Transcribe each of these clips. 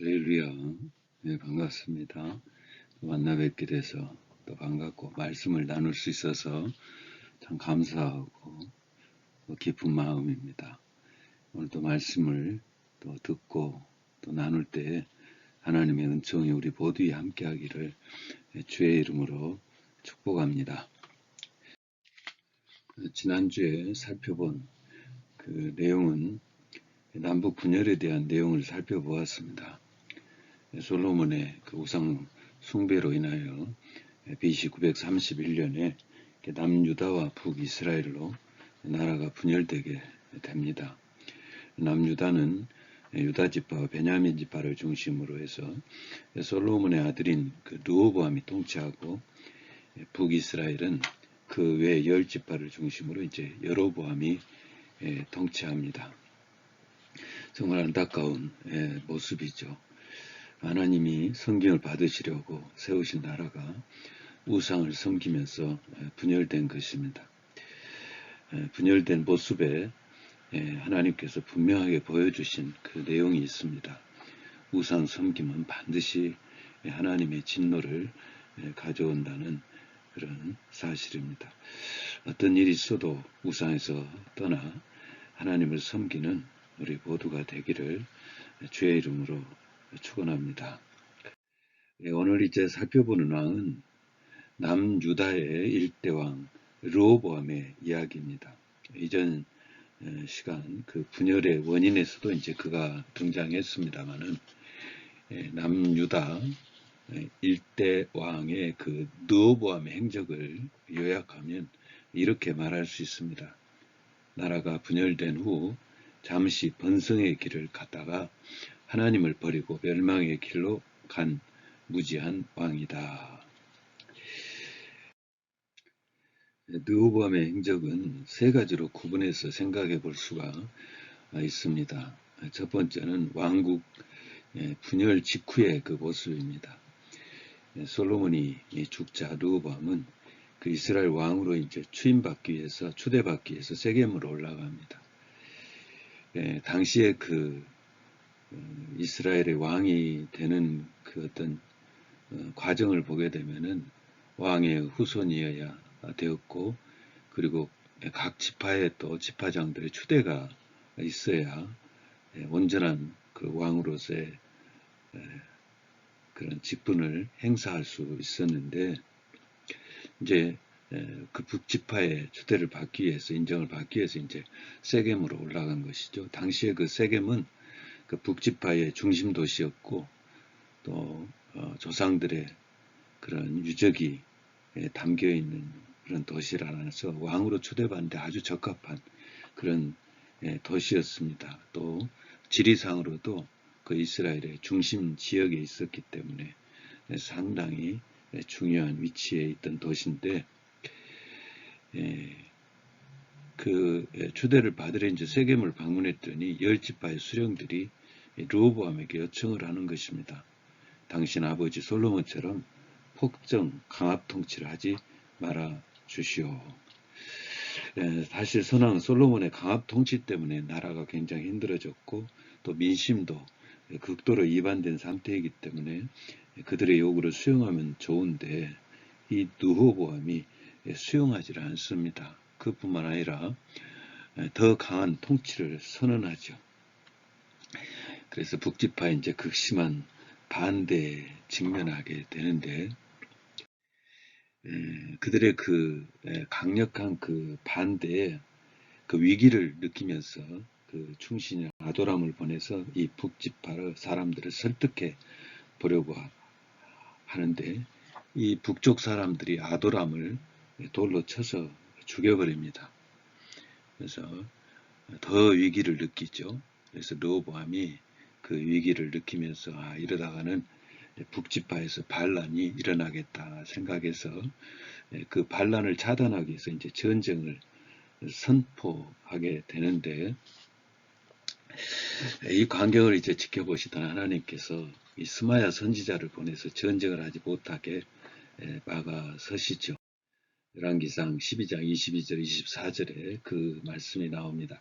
할렐루야. 네, 반갑습니다. 만나 뵙게 돼서 또 반갑고 말씀을 나눌 수 있어서 참 감사하고 기쁜 마음입니다. 오늘도 말씀을 또 듣고 또 나눌 때 하나님의 은총이 우리 모두에 함께하기를 주의 이름으로 축복합니다. 지난주에 살펴본 그 내용은 남북 분열에 대한 내용을 살펴보았습니다. 솔로몬의 그 우상 숭배로 인하여 BC 931년에 남유다와 북이스라엘로 나라가 분열되게 됩니다. 남유다는 유다 지파와 베냐민 지파를 중심으로 해서 솔로몬의 아들인 그 르호보암이 통치하고, 북이스라엘은 그 외 10지파를 중심으로 이제 여로보암이 통치합니다. 정말 안타까운 모습이죠. 하나님이 성경을 받으시려고 세우신 나라가 우상을 섬기면서 분열된 것입니다. 분열된 모습에 하나님께서 분명하게 보여주신 그 내용이 있습니다. 우상 섬김은 반드시 하나님의 진노를 가져온다는 그런 사실입니다. 어떤 일이 있어도 우상에서 떠나 하나님을 섬기는 우리 모두가 되기를 주의 이름으로 축원합니다. 오늘 이제 살펴보는 왕은 남유다의 일대왕 르호보암의 이야기입니다. 이전 시간 그 분열의 원인에서도 이제 그가 등장했습니다만은, 남유다 일대왕의 그 르호보암의 행적을 요약하면 이렇게 말할 수 있습니다. 나라가 분열된 후 잠시 번성의 길을 갔다가 하나님을 버리고 멸망의 길로 간 무지한 왕이다. 르호보암의 행적은 세 가지로 구분해서 생각해 볼 수가 있습니다. 첫 번째는 왕국 분열 직후의 그 모습입니다. 솔로몬이 죽자 르호보암은 그 이스라엘 왕으로 이제 초대받기 위해서 세겜으로 올라갑니다. 당시에 그 이스라엘의 왕이 되는 그 어떤 과정을 보게 되면은 왕의 후손이어야 되었고, 그리고 각 지파에 또 지파장들의 추대가 있어야 온전한 그 왕으로서의 그런 직분을 행사할 수 있었는데, 이제 그 북지파의 추대를 받기 위해서, 인정을 받기 위해서 이제 세겜으로 올라간 것이죠. 당시에 그 세겜은 그 북지파의 중심 도시였고, 또 조상들의 그런 유적이 담겨 있는 그런 도시라서 왕으로 초대받는데 아주 적합한 그런 도시였습니다. 또 지리상으로도 그 이스라엘의 중심 지역에 있었기 때문에 상당히 중요한 위치에 있던 도시인데, 그 초대를 받으러 이제 세겜을 방문했더니 10지파의 수령들이 르호보암에게 요청을 하는 것입니다. 당신 아버지 솔로몬처럼 폭정, 강압 통치를 하지 말아 주시오. 사실 선왕 솔로몬의 강압 통치 때문에 나라가 굉장히 힘들어졌고, 또 민심도 극도로 이반된 상태이기 때문에 그들의 요구를 수용하면 좋은데, 이 르호보암이 수용하지 않습니다. 그뿐만 아니라 더 강한 통치를 선언하죠. 그래서 북지파의 이제 극심한 반대에 직면하게 되는데, 그들의 그 강력한 그 반대에 그 위기를 느끼면서 그 충신이나 아도람을 보내서 이 북지파 사람들을 설득해 보려고 하는데, 이 북쪽 사람들이 아도람을 돌로 쳐서 죽여버립니다. 그래서 더 위기를 느끼죠. 그래서 르호보암이 그 위기를 느끼면서 이러다가는 북지파에서 반란이 일어나겠다 생각해서 그 반란을 차단하기 위해서 이제 전쟁을 선포하게 되는데, 이 광경을 이제 지켜보시던 하나님께서 이 스마야 선지자를 보내서 전쟁을 하지 못하게 막아서시죠. 열왕기상 12장 22절 24절에 그 말씀이 나옵니다.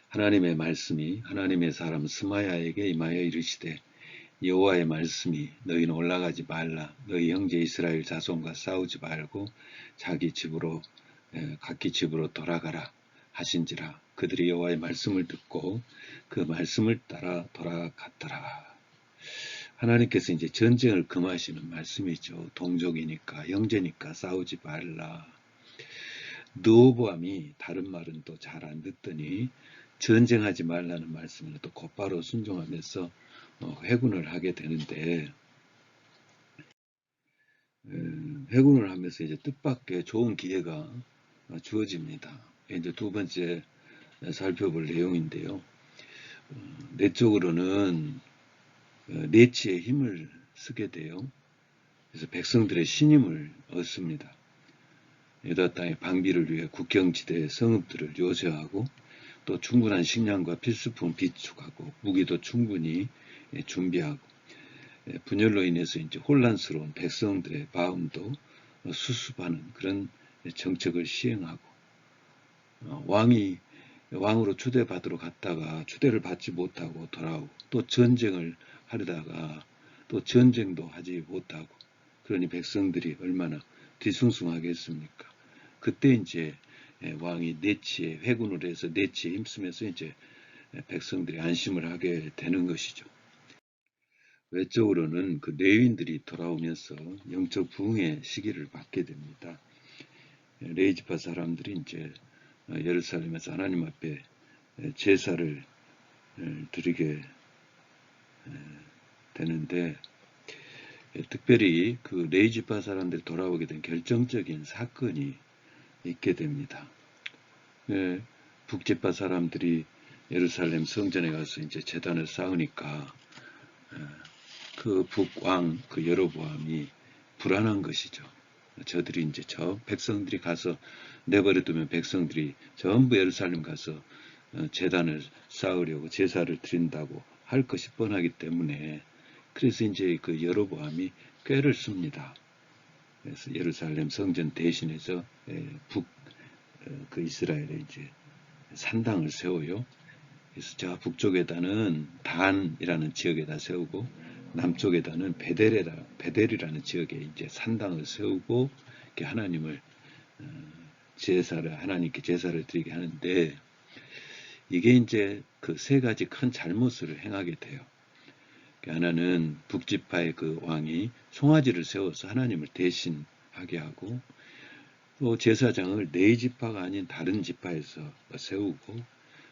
하나님의 말씀이 하나님의 사람 스마야에게 임하여 이르시되, 여호와의 말씀이 너희는 올라가지 말라. 너희 형제 이스라엘 자손과 싸우지 말고 자기 집으로 각기 집으로 돌아가라 하신지라. 그들이 여호와의 말씀을 듣고 그 말씀을 따라 돌아갔더라. 하나님께서 이제 전쟁을 금하시는 말씀이죠. 동족이니까 형제니까 싸우지 말라. 느호보암이 다른 말은 또 잘 안 듣더니 전쟁하지 말라는 말씀을 또 곧바로 순종하면서 회군을 하게 되는데, 회군을 하면서 이제 뜻밖의 좋은 기회가 주어집니다. 이제 두 번째 살펴볼 내용인데요. 내적으로는 내치의 힘을 쓰게 돼요. 그래서 백성들의 신임을 얻습니다. 유다 땅의 방비를 위해 국경지대의 성읍들을 요새하고 또 충분한 식량과 필수품 비축하고 무기도 충분히 준비하고 분열로 인해서 이제 혼란스러운 백성들의 마음도 수습하는 그런 정책을 시행하고 왕으로 초대받으러 갔다가 초대를 받지 못하고 돌아오고 또 전쟁을 하려다가 또 전쟁도 하지 못하고 그러니 백성들이 얼마나 뒤숭숭하겠습니까? 그때 이제 왕이 내치에 회군을 해서 내치에 힘쓰면서 이제 백성들이 안심을 하게 되는 것이죠. 외적으로는 그 레위인들이 돌아오면서 영적 부흥의 시기를 받게 됩니다. 레이지파 사람들이 이제 예루살렘에서 하나님 앞에 제사를 드리게 되는데, 특별히 그 레이지파 사람들이 돌아오게 된 결정적인 사건이 있게 됩니다. 북지파 사람들이 예루살렘 성전에 가서 이제 제단을 쌓으니까 그 북왕 그 여로보암이 불안한 것이죠. 저들이 이제 저 백성들이 가서 내버려두면 백성들이 전부 예루살렘 가서 제단을 쌓으려고 제사를 드린다고 할 것이 뻔하기 때문에, 그래서 이제 그 여로보암이 꾀를 씁니다. 그래서 예루살렘 성전 대신해서 그 이스라엘에 이제 산당을 세워요. 그래서 저 북쪽에다는 단이라는 지역에다 세우고 남쪽에다는 베델이라는 지역에 이제 산당을 세우고 이렇게 하나님을 하나님께 제사를 드리게 하는데, 이게 이제 그 세 가지 큰 잘못을 행하게 돼요. 하나는 북지파의 그 왕이 송아지를 세워서 하나님을 대신하게 하고, 또 제사장을 네 지파가 아닌 다른 지파에서 세우고,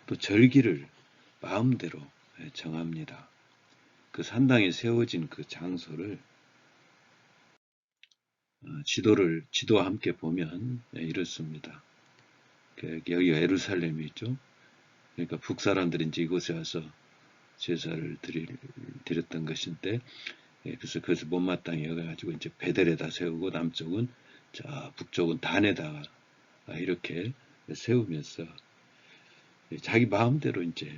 또 절기를 마음대로 정합니다. 그 산당에 세워진 그 장소를 지도와 함께 보면 이렇습니다. 여기가 예루살렘이 있죠. 그러니까 북사람들이 이제 이곳에 와서 제사를 드렸던 것인데, 그래서 그것을 못마땅히 여겨가지고 이제 베델에다 세우고 남쪽은 북쪽은 단에다가 이렇게 세우면서 자기 마음대로 이제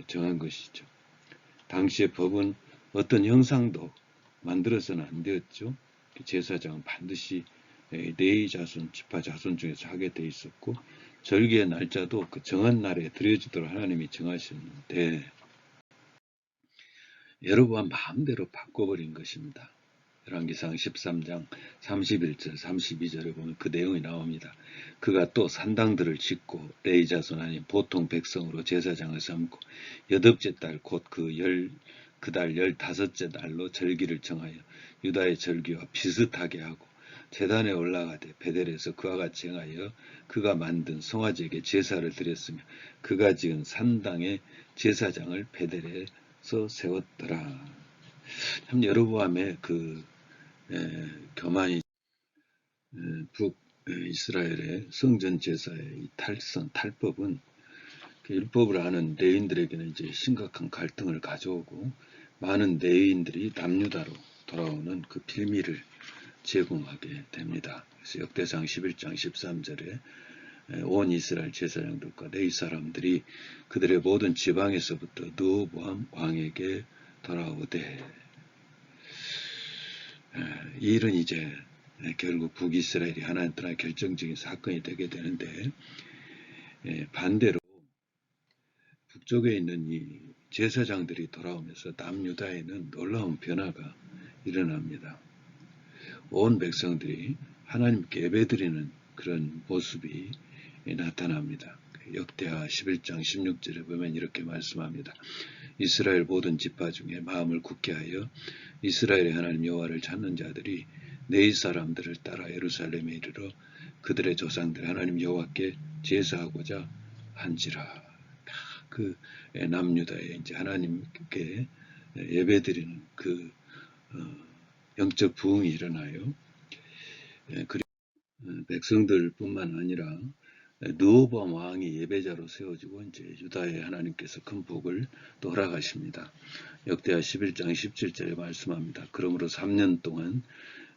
정한 것이죠. 당시의 법은 어떤 형상도 만들어서는 안 되었죠. 제사장은 반드시 레위 자손, 지파 자손 중에서 하게 돼 있었고, 절기의 날짜도 그 정한 날에 드려지도록 하나님이 정하셨는데, 여로보암 마음대로 바꿔버린 것입니다. 열왕기상 13장 31절 32절에 보면 그 내용이 나옵니다. 그가 또 산당들을 짓고 레위 자손 아닌 보통 백성으로 제사장을 삼고 여덟째 달 곧 그 달 15째 날로 절기를 정하여 유다의 절기와 비슷하게 하고 제단에 올라가되 베델에서 그와 같이 행하여 그가 만든 송아지에게 제사를 드렸으며 그가 지은 산당의 제사장을 베델에서 세웠더라. 참 여로보암의 그 교만이 북이스라엘의 성전 제사의 탈법은 그 율법을 아는 레위인들에게는 이제 심각한 갈등을 가져오고 많은 레위인들이 남유다로 돌아오는 그 빌미를 제공하게 됩니다. 그래서 역대상 11장 13절에 온 이스라엘 제사장들과 레위 사람들이 그들의 모든 지방에서부터 느호보암 왕에게 돌아오되, 이 일은 이제 결국 북이스라엘이 하나님 나라의 결정적인 사건이 되게 되는데, 반대로 북쪽에 있는 이 제사장들이 돌아오면서 남유다에는 놀라운 변화가 일어납니다. 온 백성들이 하나님께 예배드리는 그런 모습이 나타납니다. 역대하 11장 16절에 보면 이렇게 말씀합니다. 이스라엘 모든 지파 중에 마음을 굳게 하여 이스라엘의 하나님 여호와를 찾는 자들이 네 사람들을 따라 예루살렘에 이르러 그들의 조상들 하나님 여호와께 제사하고자 한지라. 그 남유다에 이제 하나님께 예배드리는 그 영적 부흥이 일어나요. 그리고 백성들뿐만 아니라 르호보암 왕이 예배자로 세워지고 이제 유다의 하나님께서 큰 복을 또 허락하십니다. 역대하 11장 17절에 말씀합니다. 그러므로 3년 동안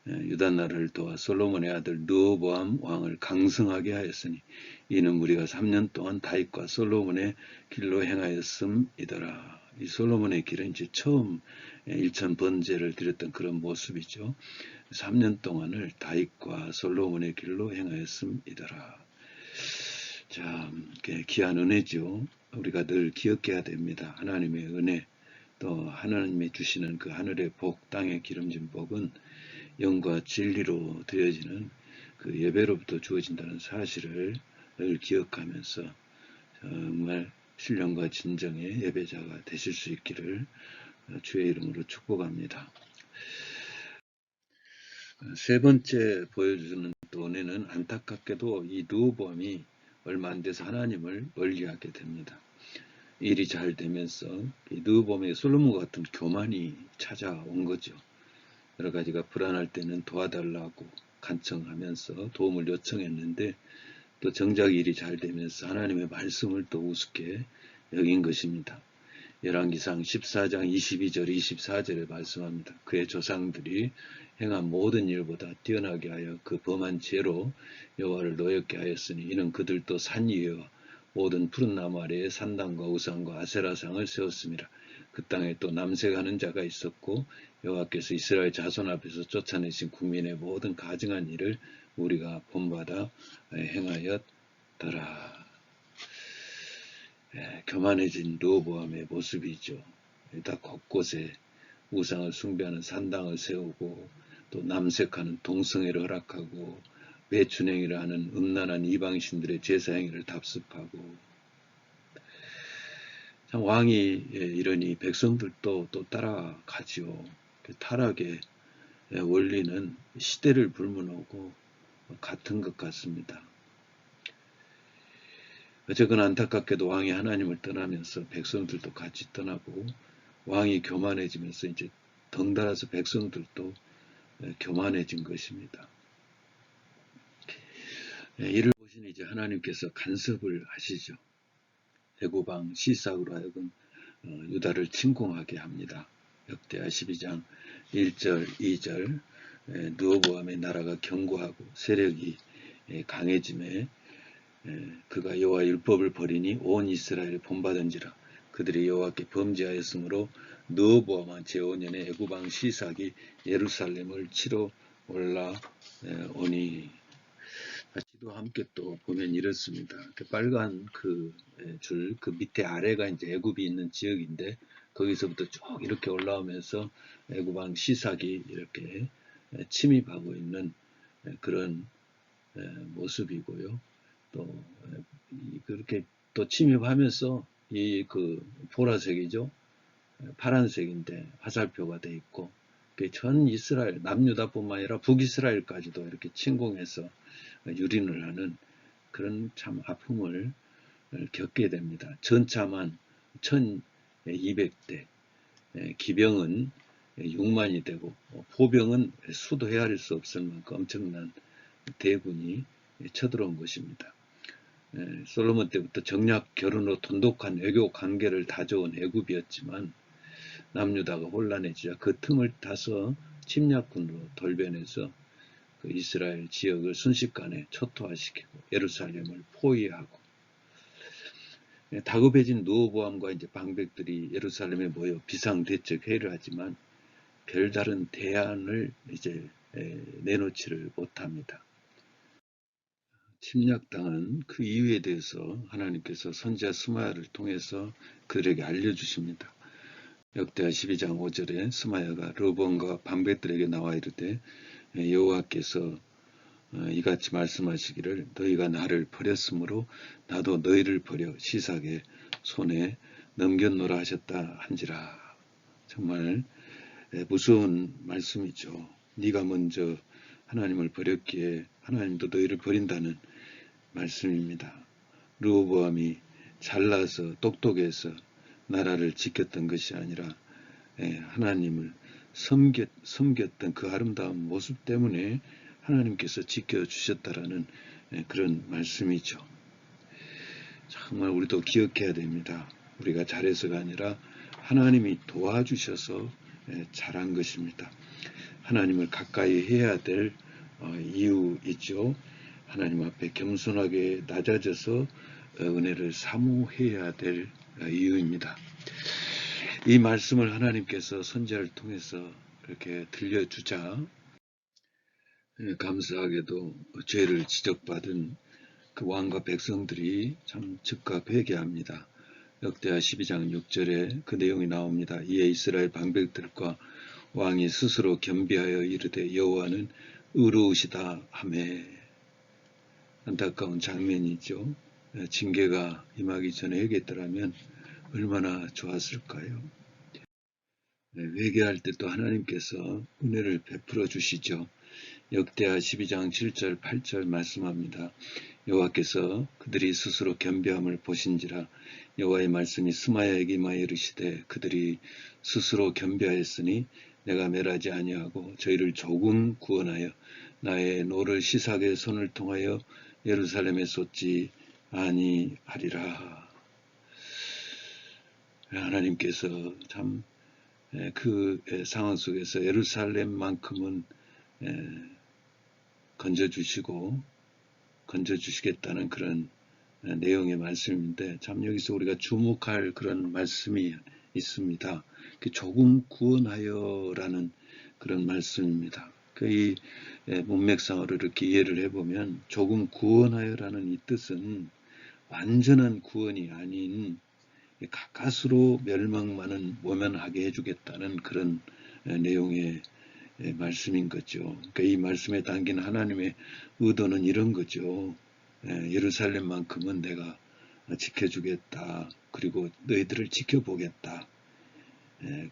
유다 나라를 도와 솔로몬의 아들 르호보암 왕을 강성하게 하였으니 이는 우리가 3년 동안 다윗과 솔로몬의 길로 행하였음이더라. 이 솔로몬의 길은 이제 처음 일천 번제를 드렸던 그런 모습이죠. 3년 동안을 다윗과 솔로몬의 길로 행하였음이더라. 참 귀한 은혜죠. 우리가 늘 기억해야 됩니다. 하나님의 은혜, 또 하나님이 주시는 그 하늘의 복, 땅의 기름진 복은 영과 진리로 드려지는 그 예배로부터 주어진다는 사실을 늘 기억하면서 정말 신령과 진정의 예배자가 되실 수 있기를 주의 이름으로 축복합니다. 세 번째 보여주는 또 은혜는 안타깝게도 이 르호보암이 얼마 안 돼서 하나님을 멀리하게 됩니다. 일이 잘 되면서 이 르호보암의 솔로몬과 같은 교만이 찾아온 거죠. 여러 가지가 불안할 때는 도와달라고 간청하면서 도움을 요청했는데 또 정작 일이 잘 되면서 하나님의 말씀을 또 우습게 여긴 것입니다. 열왕기상 14장 22절 24절에 말씀합니다. 그의 조상들이 행한 모든 일보다 뛰어나게 하여 그 범한 죄로 여호와를 노엽게 하였으니 이는 그들도 산 위에와 모든 푸른 나무 아래에 산당과 우상과 아세라상을 세웠습니다. 그 땅에 또 남색하는 자가 있었고 여호와께서 이스라엘 자손 앞에서 쫓아내신 국민의 모든 가증한 일을 우리가 본받아 행하였더라. 교만해진 르호보암의 모습이죠. 다 곳곳에 우상을 숭배하는 산당을 세우고 또 남색하는 동성애를 허락하고 매춘행위를 하는 음란한 이방신들의 제사행위를 답습하고 참 왕이 이러니 백성들도 또 따라가지요. 타락의 원리는 시대를 불문하고 같은 것 같습니다. 어쨌거나 안타깝게도 왕이 하나님을 떠나면서 백성들도 같이 떠나고 왕이 교만해지면서 이제 덩달아서 백성들도 교만해진 것입니다. 이를 보시니 이제 하나님께서 간섭을 하시죠. 애굽왕 시삭으로 하여금 유다를 침공하게 합니다. 역대하 12장 1절 2절 르호보암의 나라가 견고하고 세력이 강해짐에 그가 여호와 율법을 버리니 온 이스라엘을 본받은지라 그들이 여호와께 범죄하였으므로 르호보암 제5년에 애굽왕 시삭이 예루살렘을 치러 올라오니 지도 함께 또 보면 이렇습니다. 빨간 그 줄 그 밑에 아래가 이제 애굽이 있는 지역인데 거기서부터 쭉 이렇게 올라오면서 애굽왕 시삭이 이렇게 침입하고 있는 그런 모습이고요. 또 그렇게 또 침입하면서 이 그 보라색이죠. 파란색인데 화살표가 돼 있고 전 이스라엘 남유다뿐만 아니라 북이스라엘까지도 이렇게 침공해서 유린을 하는 그런 참 아픔을 겪게 됩니다. 전차만 1200대, 기병은 6만이 되고 포병은 수도 헤아릴 수 없을 만큼 엄청난 대군이 쳐들어온 것입니다. 솔로몬 때부터 정략 결혼으로 돈독한 외교 관계를 다져온 애굽이었지만 남유다가 혼란해지자 그 틈을 타서 침략군으로 돌변해서 그 이스라엘 지역을 순식간에 초토화시키고 예루살렘을 포위하고 다급해진 르호보암과 이제 방백들이 예루살렘에 모여 비상대책 회의를 하지만 별다른 대안을 이제 내놓지를 못합니다. 침략당한 그 이유에 대해서 하나님께서 선지자 스마야를 통해서 그들에게 알려주십니다. 역대하 12장 5절에 스마야가 르본과 방백들에게 나와 이르되 여호와께서 이같이 말씀하시기를 너희가 나를 버렸으므로 나도 너희를 버려 시삭의 손에 넘겼노라 하셨다 한지라. 정말 무서운 말씀이죠. 네가 먼저 하나님을 버렸기에 하나님도 너희를 버린다는 말씀입니다. 르호보암이 잘나서 똑똑해서 나라를 지켰던 것이 아니라 하나님을 섬겼던 그 아름다운 모습 때문에 하나님께서 지켜주셨다라는 그런 말씀이죠. 정말 우리도 기억해야 됩니다. 우리가 잘해서가 아니라 하나님이 도와주셔서 잘한 것입니다. 하나님을 가까이 해야 될 이유이죠. 하나님 앞에 겸손하게 낮아져서 은혜를 사모해야 될 이유입니다. 이 말씀을 하나님께서 선지자를 통해서 그렇게 들려주자 감사하게도 죄를 지적받은 그 왕과 백성들이 참 즉각 회개합니다. 역대하 12장 6절에 그 내용이 나옵니다. 이에 이스라엘 방백들과 왕이 스스로 겸비하여 이르되 여호와는 의로우시다 하매. 안타까운 장면이죠. 징계가 임하기 전에 회개했더라면 얼마나 좋았을까요? 회개할 때 또 하나님께서 은혜를 베풀어 주시죠. 역대하 12장 7절 8절 말씀합니다. 여호와께서 그들이 스스로 겸비함을 보신지라 여호와의 말씀이 스마야에게 임하여 이르시되 그들이 스스로 겸비하였으니 내가 멸하지 아니하고 저희를 조금 구원하여 나의 노를 시삭의 손을 통하여 예루살렘에 쏟지 아니하리라. 하나님께서 참 그 상황 속에서 예루살렘만큼은 건져주시겠다는 그런 내용의 말씀인데 참 여기서 우리가 주목할 그런 말씀이 있습니다. 조금 구원하여라는 그런 말씀입니다. 이 문맥상으로 이렇게 이해를 해보면 조금 구원하여라는 이 뜻은 완전한 구원이 아닌 가까스로 멸망만은 모면하게 해주겠다는 그런 내용의 말씀인 거죠. 그러니까 이 말씀에 담긴 하나님의 의도는 이런 거죠. 예루살렘만큼은 내가 지켜주겠다. 그리고 너희들을 지켜보겠다.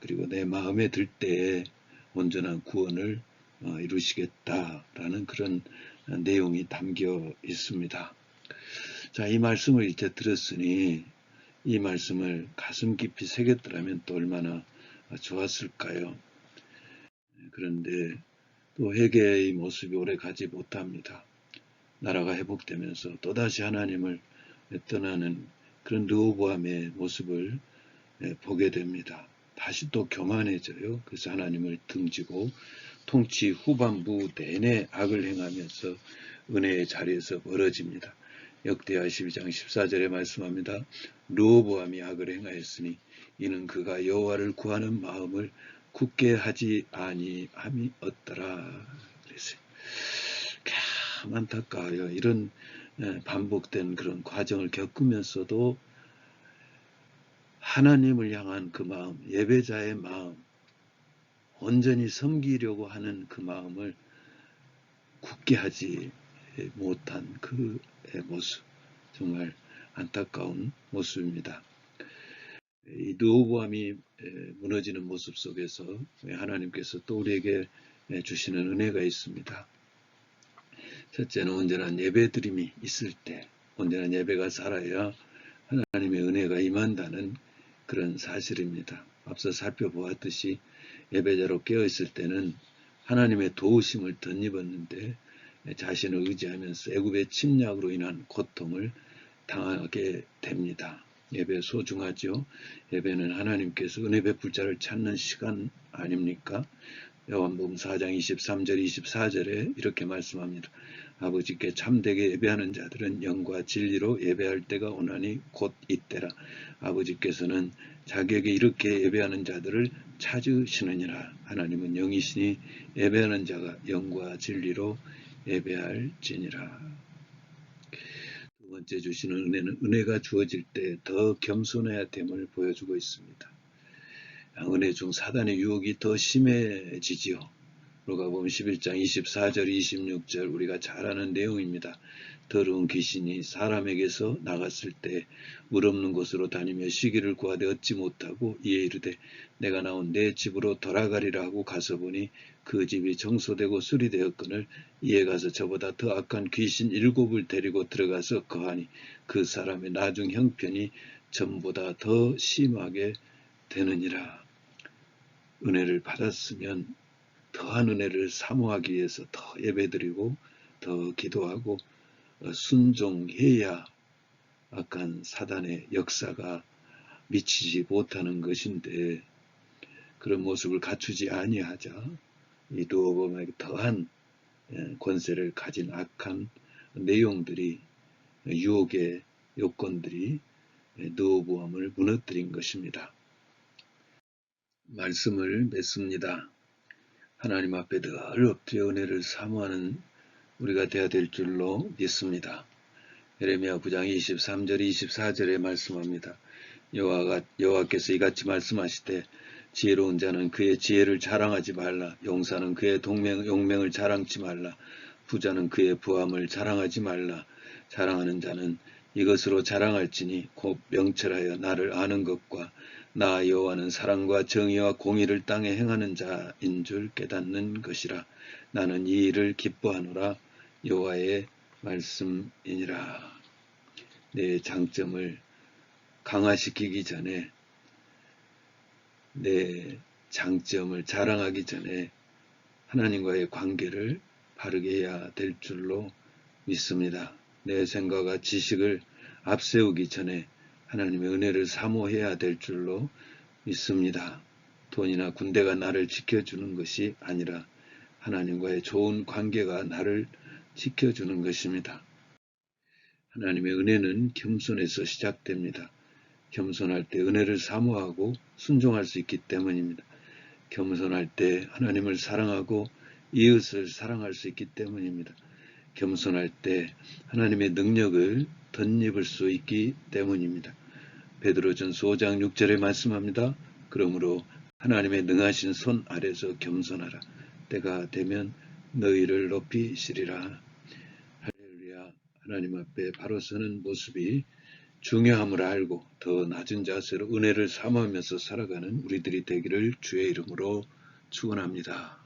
그리고 내 마음에 들 때에 온전한 구원을 이루시겠다라는 그런 내용이 담겨 있습니다. 자, 이 말씀을 이제 들었으니 이 말씀을 가슴 깊이 새겼더라면 또 얼마나 좋았을까요? 그런데 또 회개의 모습이 오래 가지 못합니다. 나라가 회복되면서 또다시 하나님을 떠나는 그런 르호보암의 모습을 보게 됩니다. 다시 또 교만해져요. 그래서 하나님을 등지고 통치 후반부 내내 악을 행하면서 은혜의 자리에서 멀어집니다. 역대하 12장 14절에 말씀합니다. 르호보암이 악을 행하였으니 이는 그가 여호와를 구하는 마음을 굳게 하지 아니함이 없더라. 그랬어요. 참 안타까워요. 이런 반복된 그런 과정을 겪으면서도 하나님을 향한 그 마음, 예배자의 마음, 온전히 섬기려고 하는 그 마음을 굳게 하지 못한 그 모습, 정말 안타까운 모습입니다. 이 르호보암이 무너지는 모습 속에서 하나님께서 또 우리에게 주시는 은혜가 있습니다. 첫째는 온전한 예배드림이 있을 때, 온전한 예배가 살아야 하나님의 은혜가 임한다는 그런 사실입니다. 앞서 살펴보았듯이 예배자로 깨어있을 때는 하나님의 도우심을 덧입었는데 자신을 의지하면서 애굽의 침략으로 인한 고통을 당하게 됩니다. 예배 소중하죠. 예배는 하나님께서 은혜 베풀 자를 찾는 시간 아닙니까? 요한복음 4장 23절 24절에 이렇게 말씀합니다. 아버지께 참되게 예배하는 자들은 영과 진리로 예배할 때가 오나니 곧 이때라. 아버지께서는 자기에게 이렇게 예배하는 자들을 찾으시느니라. 하나님은 영이시니 예배하는 자가 영과 진리로 예배할지니라. 번째 주시는 은혜는 은혜가 주어질 때 더 겸손해야 됨을 보여주고 있습니다. 은혜 중 사단의 유혹이 더 심해지지요. 누가복음 11장 24절 26절 우리가 잘 아는 내용입니다. 더러운 귀신이 사람에게서 나갔을 때 물 없는 곳으로 다니며 쉬기를 구하되 얻지 못하고 이에 이르되 내가 나온 내 집으로 돌아가리라 하고 가서 보니 그 집이 정소되고 수리되었거늘 이에 가서 저보다 더 악한 귀신 7을 데리고 들어가서 거하니 그 사람의 나중 형편이 전보다 더 심하게 되느니라. 은혜를 받았으면 더한 은혜를 사모하기 위해서 더 예배드리고 더 기도하고 순종해야 악한 사단의 역사가 미치지 못하는 것인데 그런 모습을 갖추지 아니하자 이 누어범에게 더한 권세를 가진 악한 내용들이 유혹의 요건들이 누어보암을 무너뜨린 것입니다. 말씀을 맺습니다. 하나님 앞에 늘 엎드려 은혜를 사모하는 우리가 되어야 될 줄로 믿습니다. 예레미야 9장 23절 24절에 말씀합니다. 여호와께서 이같이 말씀하시되 지혜로운 자는 그의 지혜를 자랑하지 말라. 용사는 그의 용맹을 자랑치 말라. 부자는 그의 부함을 자랑하지 말라. 자랑하는 자는 이것으로 자랑할지니 곧 명철하여 나를 아는 것과 나 여호와는 사랑과 정의와 공의를 땅에 행하는 자인 줄 깨닫는 것이라. 나는 이 일을 기뻐하노라. 여호와의 말씀이니라. 내 장점을 강화시키기 전에 내 장점을 자랑하기 전에 하나님과의 관계를 바르게 해야 될 줄로 믿습니다. 내 생각과 지식을 앞세우기 전에 하나님의 은혜를 사모해야 될 줄로 믿습니다. 돈이나 군대가 나를 지켜주는 것이 아니라 하나님과의 좋은 관계가 나를 지켜주는 것입니다. 하나님의 은혜는 겸손에서 시작됩니다. 겸손할 때 은혜를 사모하고 순종할 수 있기 때문입니다. 겸손할 때 하나님을 사랑하고 이웃을 사랑할 수 있기 때문입니다. 겸손할 때 하나님의 능력을 덧입을 수 있기 때문입니다. 베드로전서 5장 6절에 말씀합니다. 그러므로 하나님의 능하신 손 아래서 겸손하라. 때가 되면 너희를 높이시리라. 할렐루야. 하나님 앞에 바로 서는 모습이 중요함을 알고 더 낮은 자세로 은혜를 사모하면서 살아가는 우리들이 되기를 주의 이름으로 축원합니다.